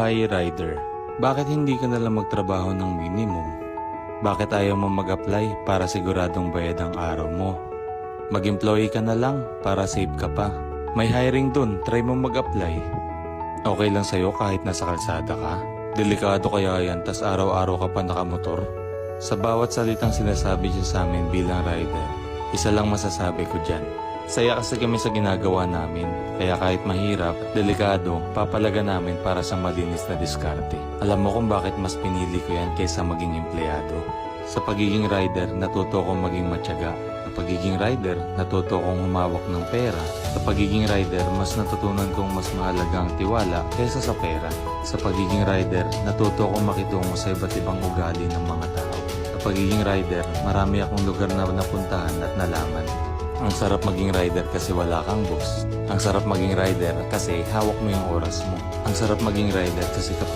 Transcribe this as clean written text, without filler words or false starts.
Buhay rider. Bakit hindi ka nalang magtrabaho ng minimum? Bakit ayaw mo mag-apply para siguradong bayad ang araw mo? Mag-employee ka na lang para save ka pa. May hiring dun, try mo mag-apply. Okay lang sa'yo kahit nasa kalsada ka? Delikado kaya yan tas araw-araw ka pa nakamotor? Sa bawat salitang sinasabi siya sa amin bilang rider, isa lang masasabi ko dyan. Saya kasi kami sa ginagawa namin, kaya kahit mahirap at delikado, papalaga namin para sa malinis na diskarte. Alam mo kung bakit mas pinili ko yan kaysa maging empleyado. Sa pagiging rider, natuto kong maging matyaga. Sa pagiging rider, natuto kong humawak ng pera. Sa pagiging rider, mas natutunan kong mas mahalaga ang tiwala kaysa sa pera. Sa pagiging rider, natuto kong makitungo sa iba't ibang ugali ng mga tao. Sa pagiging rider, marami akong lugar na napuntahan at nalaman. Ang sarap maging rider kasi wala kang boss. Ang sarap maging rider kasi hawak mo yung oras mo. Ang sarap maging rider kasi kapag